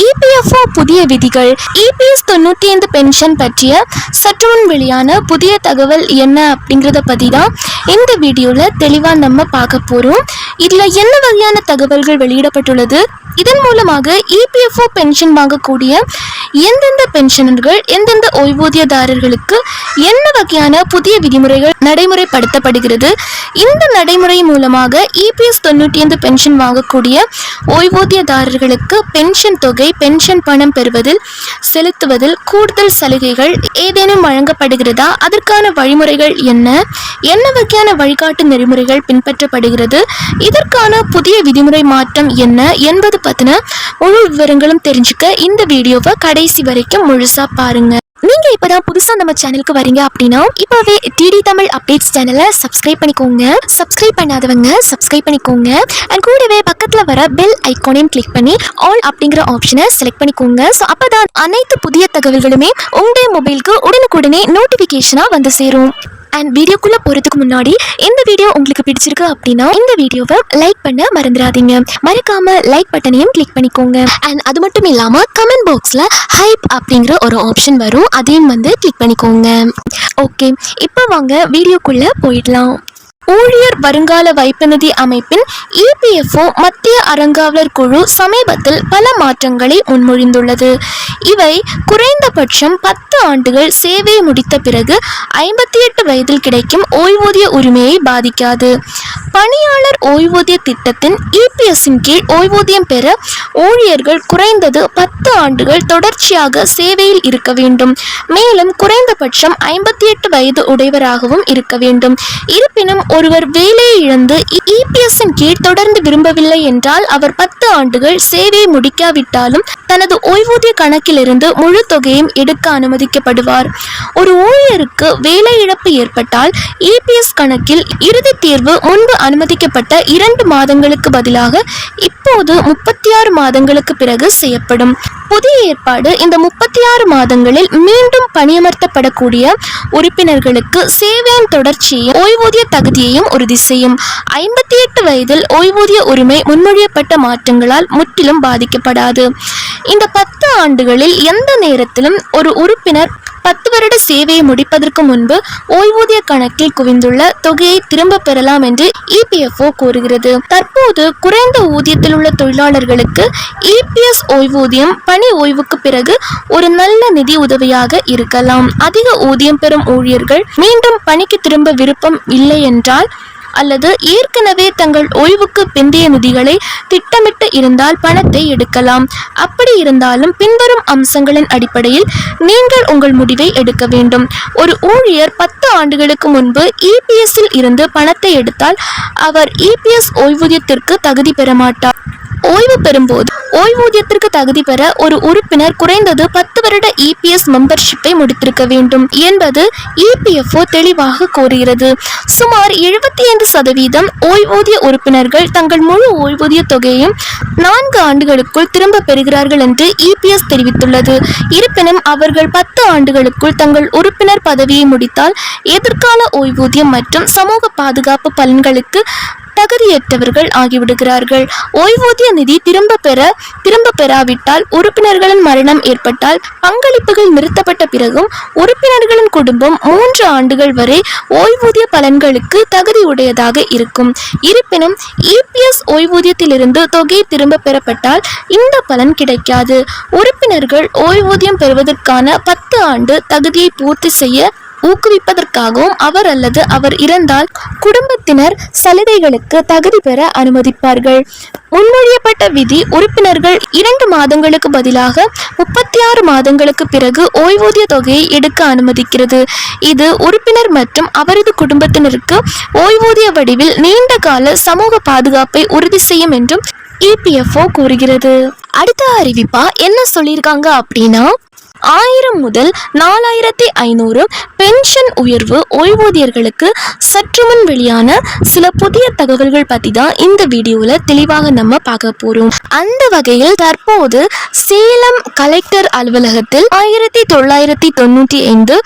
EPFO புதிய விதிகள். EPS 95 pension பற்றிய சற்றுமுன் வெளியான புதிய தகவல் என்ன அப்படிங்கிறத பற்றி தான் இந்த வீடியோவில் தெளிவாக நம்ம பார்க்க போகிறோம். இதில் என்ன வகையான தகவல்கள் வெளியிடப்பட்டுள்ளது, இதன் மூலமாக இபிஎஃப்ஓ பென்ஷன் வாங்கக்கூடிய எந்தெந்த பென்ஷனர்கள் எந்தெந்த ஓய்வூதியதாரர்களுக்கு என்ன வகையான புதிய விதிமுறைகள் நடைமுறைப்படுத்தப்படுகிறது, இந்த நடைமுறை மூலமாக இபிஎஸ் 95 பென்ஷன் வாங்கக்கூடிய ஓய்வூதியதாரர்களுக்கு பென்ஷன் தொகை, பென்ஷன் பணம் பெறுவதில் செலுத்துவதில் கூடுதல் சலுகைகள் ஏதேனும் வழங்கப்படுகிறதா, அதற்கான வழிமுறைகள் என்ன, என்ன வகையான வழிகாட்டு நெறிமுறைகள் பின்பற்றப்படுகிறது, இதற்கான புதிய விதிமுறை மாற்றம் என்ன என்பது பத்தின முழு விவரங்களும் தெரிஞ்சுக்க இந்த வீடியோவை கடைசி வரைக்கும் முழுசா பாருங்க. நீங்க இப்பதான் புதுசா நம்ம சேனலுக்கு வரீங்க அப்படின்னா இப்பவே டிடி தமிழ் அப்டேட்ஸ் சேனலை சப்ஸ்கிரைப் பண்ணிக்கோங்க. சப்ஸ்கிரைப் பண்ணாதவங்க சப்ஸ்கிரைப் பண்ணிக்கோங்க. அண்ட் கூடவே பக்கத்துல வர பெல் ஐகானையும் கிளிக் பண்ணி ஆல் அப்படிங்கிற ஆப்ஷனை செலக்ட் பண்ணிக்கோங்க. ஸோ அப்பதான் அனைத்து புதிய தகவல்களுமே உங்களுடைய மொபைலுக்கு உடனுக்குடனே நோட்டிபிகேஷனா வந்து சேரும். அண்ட் வீடியோக்குள்ளே போகிறதுக்கு முன்னாடி இந்த வீடியோ உங்களுக்கு பிடிச்சிருக்கு அப்படின்னா இந்த வீடியோவை லைக் பண்ண மறந்துடாதீங்க. மறக்காம லைக் பட்டனையும் கிளிக் பண்ணிக்கோங்க. அண்ட் அது மட்டும் இல்லாமல் கமெண்ட் பாக்ஸில் ஹைப் அப்படிங்கிற ஒரு ஆப்ஷன் வரும், அதையும் வந்து கிளிக் பண்ணிக்கோங்க. ஓகே, இப்போ வாங்க வீடியோக்குள்ளே போயிடலாம். ஊழியர் வருங்கால வைப்பு நிதி அமைப்பின் இபிஎஃப்ஓ மத்திய அறங்காவலர் குழு சமீபத்தில் பல மாற்றங்களை முன்மொழிந்துள்ளது. இவை குறைந்தபட்சம் 10 ஆண்டுகள் சேவை முடித்த பிறகு 58 வயதில் கிடைக்கும் ஓய்வூதிய உரிமையை பாதிக்காது. பணியாளர் ஓய்வூதிய திட்டத்தின் இபிஎஸ்ஸின் கீழ் ஓய்வூதியம் பெற ஊழியர்கள் குறைந்தது 10 ஆண்டுகள் தொடர்ச்சியாக சேவையில் இருக்க வேண்டும். மேலும் குறைந்தபட்சம் 58 வயது உடையவராகவும் இருக்க வேண்டும். இருப்பினும் ஒருவர் வேலையை இழந்து இபிஎஸ்ஸின் கீழ் தொடர்ந்து விரும்பவில்லை என்றால் அவர் 10 ஆண்டுகள் சேவையை முடிக்காவிட்டாலும் தனது ஓய்வூதிய கணக்கிலிருந்து முழு தொகையும் எடுக்க அனுமதிக்கப்படுவார். ஒரு ஊழியருக்கு வேலை இழப்பு ஏற்பட்டால் இபிஎஸ் கணக்கில் இறுதி தேர்வு முன்பு அனுமதிக்கப்பட்ட 2 மாதங்களுக்கு பதிலாக இப்போது 36 மாதங்களுக்கு பிறகு செய்யப்படும். புதிய ஏற்பாடு இந்த 36 மாதங்களில் மீண்டும் பணியமர்த்தப்படக்கூடிய உறுப்பினர்களுக்கு சேவையின் தொடர்ச்சியையும் ஓய்வூதிய தகுதியையும் உறுதி செய்யும். 58 வயதில் ஓய்வூதிய உரிமை முன்மொழியப்பட்ட மாற்றங்களால் முற்றிலும் பாதிக்கப்படாது. இந்த 10 ஆண்டுகளில் எந்த நேரத்திலும் ஒரு உறுப்பினர் 10 வருட சேவையை முடிப்பதற்கு முன்பு ஓய்வூதிய கணக்கில் குவிந்துள்ள தொகையை திரும்ப பெறலாம் என்று இபிஎஃப்ஓ கூறுகிறது. தற்போது குறைந்த ஊதியத்தில் உள்ள தொழிலாளர்களுக்கு இபிஎஸ் ஓய்வூதியம் பணி ஓய்வுக்கு பிறகு ஒரு நல்ல நிதி உதவியாக இருக்கலாம். அதிக ஊதியம் பெறும் ஊழியர்கள் மீண்டும் பணிக்கு திரும்ப விருப்பம் இல்லை என்றால் அல்லது ஏற்கனவே தங்கள் ஓய்வுக்கு பிந்தைய நிதிகளை திட்டமிட்டு இருந்தால் பணத்தை எடுக்கலாம். அப்படி இருந்தாலும் பின்வரும் அம்சங்களின் அடிப்படையில் நீங்கள் உங்கள் முடிவை எடுக்க வேண்டும். ஒரு ஊழியர் 10 ஆண்டுகளுக்கு முன்பு இபிஎஸ்ஸில் இருந்து பணத்தை எடுத்தால் அவர் இபிஎஸ் ஓய்வூதியத்திற்கு தகுதி பெற மாட்டார். ஓய்வு பெறும்போது ஓய்வூதியத்திற்கு தகுதி பெற ஒரு உறுப்பினர் குறைந்தது 10 வருட இபிஎஸ் மெம்பர்ஷிப்பை முடித்திருக்க வேண்டும் என்பது இபிஎஃப்ஓ தெளிவாக கூறுகிறது. சுமார் 75% ஓய்வூதிய உறுப்பினர்கள் தங்கள் முழு ஓய்வூதிய தொகையையும் 4 ஆண்டுகளுக்குள் திரும்ப பெறுகிறார்கள் என்று இபிஎஸ் தெரிவித்துள்ளது. இருப்பினும் அவர்கள் 10 ஆண்டுகளுக்குள் தங்கள் உறுப்பினர் பதவியை முடித்தால் எதிர்கால ஓய்வூதியம் மற்றும் சமூக பாதுகாப்பு பலன்களுக்கு தகுதியற்றவர்கள் ஆகிவிடுகிறார்கள். ஓய்வூதிய நிதி திரும்ப பெறாவிட்டால் உறுப்பினர்களின் மரணம் ஏற்பட்டால் பங்களிப்புகள் நிறுத்தப்பட்ட பிறகும் உறுப்பினர்களின் குடும்பம் 3 ஆண்டுகள் வரை ஓய்வூதிய பலன்களுக்கு தகுதியுடையதாக இருக்கும். இருப்பினும் இபிஎஸ் ஓய்வூதியத்திலிருந்து தொகை திரும்ப பெறப்பட்டால் இந்த பலன் கிடைக்காது. உறுப்பினர்கள் ஓய்வூதியம் பெறுவதற்கான 10 ஆண்டு தகுதியை பூர்த்தி செய்ய ஊக்குவிப்பதற்காகவும் அவர் அல்லது அவர் இறந்தால் குடும்பத்தினர் சலுகைகளுக்கு தகுதி பெற அனுமதிப்பார்கள். முன்மொழியப்பட்ட விதி உறுப்பினர்கள் 2 மாதங்களுக்கு பதிலாக 36 மாதங்களுக்கு பிறகு ஓய்வூதிய தொகையை எடுக்க அனுமதிக்கிறது. இது உறுப்பினர் மற்றும் அவரது குடும்பத்தினருக்கு ஓய்வூதிய வடிவில் நீண்ட கால சமூக பாதுகாப்பை உறுதி செய்யும் என்றும் இபிஎஃப்ஓ கூறுகிறது. அடுத்த அறிவிப்பா என்ன சொல்லியிருக்காங்க அப்படின்னா, 1000 முதல் 4500 பென்ஷன் உயர்வு ஓய்வூதியர்களுக்கு சற்று முன் வெளியான சில புதிய தகவல்கள் பற்றி தான் இந்த வீடியோவில் தெளிவாக நம்ம பார்க்க போகிறோம். அந்த வகையில் தற்போது சேலம் கலெக்டர் அலுவலகத்தில் 1995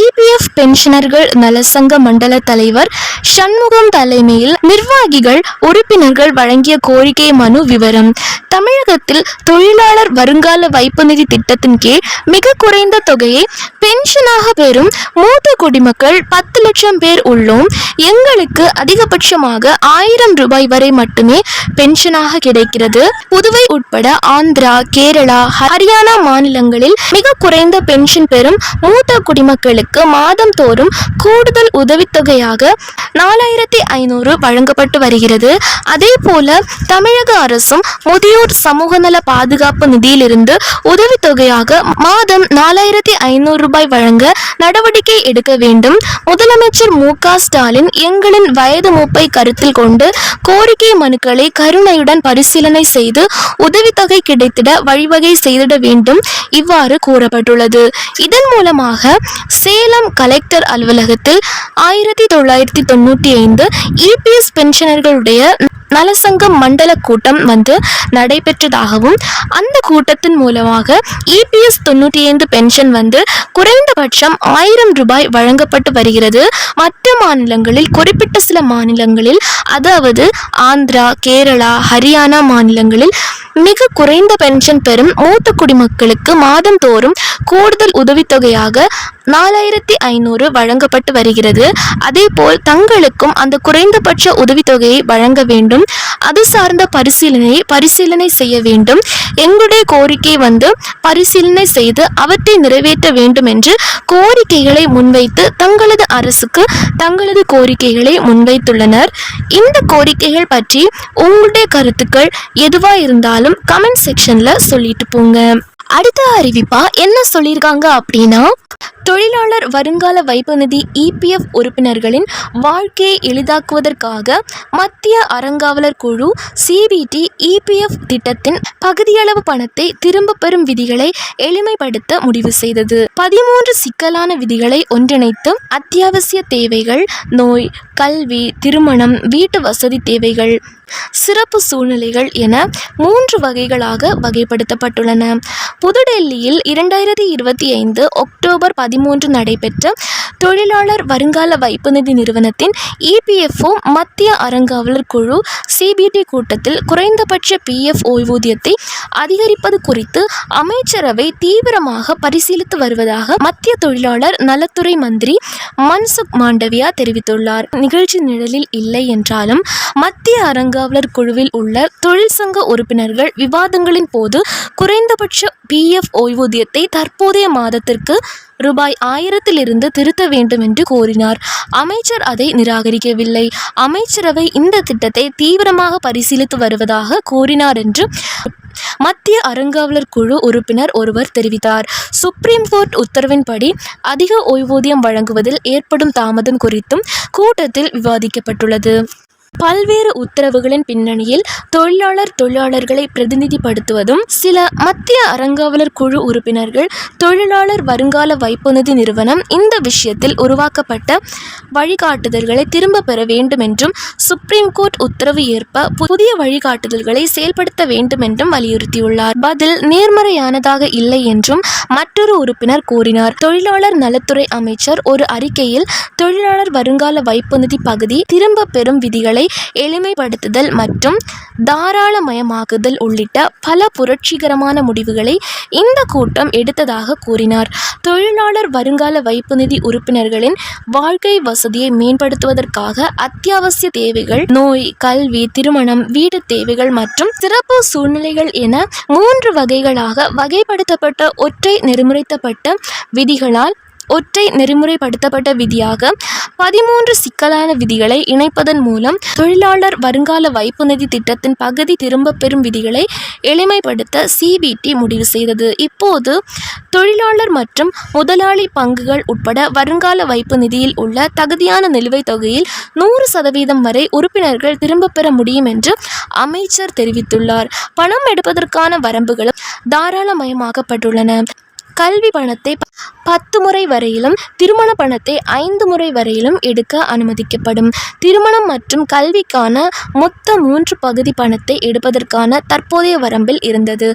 இபிஎஃப் பென்ஷனர்கள் நலசங்க மண்டல தலைவர் சண்முகம் தலைமையில் நிர்வாகிகள் உறுப்பினர்கள் வழங்கிய கோரிக்கை மனு விவரம். தமிழகத்தில் தொழிலாளர் வருங்கால வைப்பு நிதி திட்டத்தின் கீழ் மிக குறைந்த தொகையை பென்ஷனாக பெறும் மூத்த குடிமக்கள் 10 லட்சம் பேர் உள்ளோம். எங்களுக்கு அதிகபட்சமாக 1000 ரூபாய் வரை மட்டுமே பென்ஷனாக கிடைக்கிறது. புதுவை உட்பட ஆந்திரா, கேரளா, ஹரியானா மாநிலங்களில் மிக குறைந்த பென்ஷன் பெறும் மூத்த குடிமக்களுக்கு மாதம் தோறும் கூடுதல் உதவித்தொகையாக 4500 வழங்கப்பட்டு வருகிறது. அதே போல தமிழக அரசும் முதியோர் சமூக நல பாதுகாப்பு நிதியிலிருந்து உதவித்தொகையாக மாதம் 4500 ரூபாய் வழங்க நடவடிக்கை எடுக்க வேண்டும். முதலமைச்சர் மு.க. ஸ்டாலின் எங்களின் வயது மூப்பை கருத்தில் கொண்டு கோரிக்கை மனுக்களை கருணையுடன் பரிசீலனை செய்து உதவித்தொகை கிடைத்திட வழிவகை செய்திட வேண்டும். இவ்வாறு கூறப்பட்டுள்ளது. இதன் மூலமாக சேலம் கலெக்டர் அலுவலகத்தில் 1995 இபிஎஸ் பென்ஷனர்களுடைய நலசங்கம் மண்டல கூட்டம் நடைபெற்றதாகவும் அந்த கூட்டத்தின் மூலமாக இபிஎஸ் 95 பென்ஷன் குறைந்தபட்சம் 1000 ரூபாய் வழங்கப்பட்டு வருகிறது. மற்ற மாநிலங்களில் குறிப்பிட்ட சில மாநிலங்களில் அதாவது ஆந்திரா, கேரளா, ஹரியானா மாநிலங்களில் மிக குறைந்த பென்ஷன் பெறும் மூத்த குடிமக்களுக்கு மாதம் தோறும் கூடுதல் உதவித்தொகையாக 4500 வழங்கப்பட்டு வருகிறது. அதேபோல் தங்களுக்கும் அந்த குறைந்தபட்ச உதவித்தொகையை வழங்க வேண்டும். அது சார்ந்த பரிசீலனை செய்ய வேண்டும். எங்களுடைய கோரிக்கை பரிசீலனை செய்து அவற்றை நிறைவேற்ற வேண்டும் என்று கோரிக்கைகளை முன்வைத்து தங்களது அரசுக்கு தங்களது கோரிக்கைகளை முன்வைத்துள்ளனர். இந்த கோரிக்கைகள் பற்றி உங்களுடைய கருத்துக்கள் எதுவா இருந்தாலும் கமெண்ட் செக்ஷன்ல சொல்லிட்டு போங்க. அடுத்த அறிவிப்பா என்ன சொல்லியிருக்காங்க அப்படின்னா, தொழிலாளர் வருங்கால வைப்பு நிதி இபிஎஃப் உறுப்பினர்களின் வாழ்க்கையை எளிதாக்குவதற்காக மத்திய அறங்காவலர் குழு சிபிடி இபிஎஃப் திட்டத்தின் பகுதியளவு பணத்தை திரும்ப பெறும் விதிகளை எளிமைப்படுத்த முடிவு செய்தது. 13 சிக்கலான விதிகளை ஒன்றிணைத்து அத்தியாவசிய தேவைகள், நோய், கல்வி, திருமணம், வீட்டு வசதி தேவைகள், சிறப்பு சூழ்நிலைகள் என 3 வகைகளாக வகைப்படுத்தப்பட்டுள்ளன. புதுடெல்லியில் 2025 அக்டோபர் 13 நடைபெற்ற தொழிலாளர் வருங்கால வைப்பு நிதி நிறுவனத்தின் இபிஎஃப்ஓ மத்திய அறங்காவலர் குழு சிபிடி கூட்டத்தில் குறைந்தபட்ச பிஎஃப் ஓய்வூதியத்தை அதிகரிப்பது குறித்து அமைச்சரவை தீவிரமாக பரிசீலித்து வருவதாக மத்திய தொழிலாளர் நலத்துறை மந்திரி மன்சுக் மாண்டவியா தெரிவித்துள்ளார். நிகழ்ச்சி நிழலில் இல்லை என்றாலும் மத்திய அறங்காவலர் குழுவில் உள்ள தொழிற்சங்க உறுப்பினர்கள் விவாதங்களின் போது குறைந்தபட்ச பிஎஃப் ஓய்வூதியத்தை தற்போதைய மாதத்திற்கு ரூபாய் 1000 திருத்த வேண்டும் என்று கோரினார். அமைச்சர் அதை நிராகரிக்கவில்லை. அமைச்சரவை இந்த திட்டத்தை தீவிரமாக பரிசீலித்து வருவதாக கூறினார் என்று மத்திய அறங்காவலர் குழு உறுப்பினர் ஒருவர் தெரிவித்தார். சுப்ரீம் கோர்ட் உத்தரவின்படி அதிக ஓய்வூதியம் வழங்குவதில் ஏற்படும் தாமதம் குறித்தும் கூட்டத்தில் விவாதிக்கப்பட்டுள்ளது. பல்வேறு உத்தரவுகளின் பின்னணியில் தொழிலாளர்களை பிரதிநிதிப்படுத்துவதும் சில மத்திய அறங்காவலர் குழு உறுப்பினர்கள் தொழிலாளர் வருங்கால வைப்பு நிதி நிறுவனம் இந்த விஷயத்தில் உருவாக்கப்பட்ட வழிகாட்டுதல்களை திரும்ப பெற வேண்டும் என்றும் சுப்ரீம் கோர்ட் உத்தரவு ஏற்ப புதிய வழிகாட்டுதல்களை செயல்படுத்த வேண்டும் என்றும் வலியுறுத்தியுள்ளார். பதில் நேர்மறையானதாக இல்லை என்றும் மற்றொரு உறுப்பினர் கூறினார். தொழிலாளர் நலத்துறை அமைச்சர் ஒரு அறிக்கையில் தொழிலாளர் வருங்கால வைப்பு நிதி பகுதி திரும்ப பெறும் விதிகளை எளிமைப்படுத்துதல் மற்றும் தாராளமயமாக்குதல் உள்ளிட்ட பல புரட்சிகரமான முடிவுகளை இந்த கூட்டம் எடுத்ததாக கூறினார். தொழிலாளர் வருங்கால வைப்பு நிதி உறுப்பினர்களின் வாழ்க்கை வசதியை மேம்படுத்துவதற்காக அத்தியாவசிய தேவைகள், நோய், கல்வி, திருமணம், வீடு தேவைகள் மற்றும் சிறப்பு சூழ்நிலைகள் என 3 வகைகளாக வகைப்படுத்தப்பட்ட ஒற்றை நெறிமுறைப்படுத்தப்பட்ட விதியாக 13 சிக்கலான விதிகளை இணைப்பதன் மூலம் தொழிலாளர் வருங்கால வைப்பு நிதி திட்டத்தின் பகுதி திரும்ப பெறும் விதிகளை எளிமைப்படுத்த சிபிடி முடிவு செய்தது. இப்போது தொழிலாளர் மற்றும் முதலாளி பங்குகள் உட்பட வருங்கால வைப்பு நிதியில் உள்ள தகுதியான நிலுவைத் தொகையில் 100% வரை உறுப்பினர்கள் திரும்ப பெற முடியும் என்று அமைச்சர் தெரிவித்துள்ளார். பணம் எடுப்பதற்கான வரம்புகளும் தாராளமயமாக்கப்பட்டுள்ளன. கல்வி பணத்தை 10 முறை வரையிலும் திருமண பணத்தை 5 முறை வரையிலும் எடுக்க அனுமதிக்கப்படும். திருமணம் மற்றும் கல்விக்கான மொத்த 3 பகுதி பணத்தை எடுப்பதற்கான தற்போதைய வரம்பில் இருந்தது.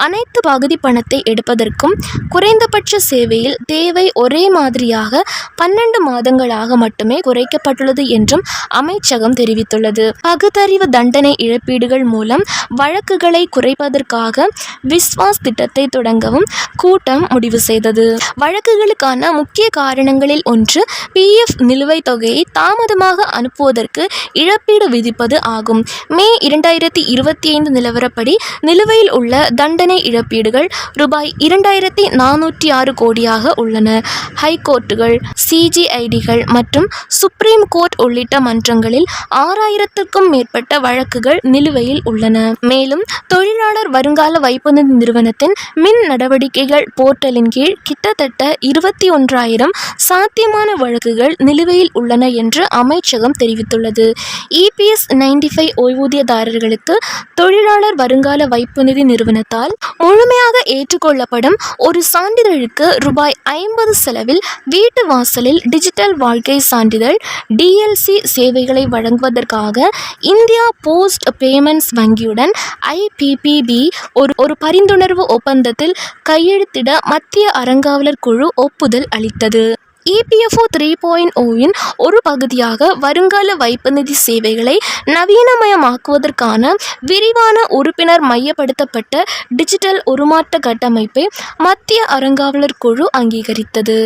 அனைத்து பகுதி பணத்தை எடுப்பதற்கும் குறைந்தபட்ச சேவையில் தேவை ஒரே மாதிரியாக 12 மாதங்களாக மட்டுமே குறைக்கப்பட்டுள்ளது என்றும் அமைச்சகம் தெரிவித்துள்ளது. பகுத்தறிவு தண்டனை இழப்பீடுகள் மூலம் வழக்குகளை குறைப்பதற்காக விஸ்வாஸ் திட்டத்தை தொடங்கவும் கூட்டம் முடிவு செய்தது. வழக்குகளுக்கான முக்கிய காரணங்களில் ஒன்று PF நிலுவைத் தொகையை தாமதமாக அனுப்புவதற்கு இழப்பீடு விதிப்பது ஆகும். மே 2025 நிலவரப்படி நிலுவையில் உள்ள தண்டனை இழப்பீடுகள் ரூபாய் 2406 கோடியாக உள்ளன. ஹைகோர்ட்டுகள், CJIDகள் மற்றும் சுப்ரீம் கோர்ட் உள்ளிட்ட மன்றங்களில் 6000க்கும் மேற்பட்ட வழக்குகள் நிலுவையில் உள்ளன. மேலும் தொழிலாளர் வருங்கால வைப்பு நிதி நிறுவனத்தின் மின் நடவடிக்கைகள் போர்ட்டலின் கீழ் கிட்டத்தட்ட 21,000 சாத்தியமான வழக்குகள் நிலுவையில் உள்ளன என்று அமைச்சகம் தெரிவித்துள்ளது. EPS 95 ஓய்வூதியதாரர்களுக்கு தொழிலாளர் வருங்கால வைப்பு நிதி நிறுவனத்தால் முழுமையாக ஏற்றுக்கொள்ளப்படும் ஒரு சான்றிதழுக்கு ரூபாய் 50 செலவில் வீட்டு வாசலில் டிஜிட்டல் வாழ்க்கை சான்றிதழ் DLC சேவைகளை வழங்குவதற்காக இந்தியா போஸ்ட் பேமெண்ட்ஸ் வங்கியுடன் IPPB ஒரு பரிந்துணர்வு ஒப்பந்தத்தில் கையெழுத்திட மத்திய அறங்காவலர் குழு ஒப்புதல் அளித்தது. EPFO 3.0 ஒரு பகுதியாக வருங்கால வைப்பு நிதி சேவைகளை நவீனமயமாக்குவதற்கான விரிவான உறுப்பினர் மையப்படுத்தப்பட்ட டிஜிட்டல் உருமாற்ற கட்டமைப்பை மத்திய அறங்காவலர் குழு அங்கீகரித்தது.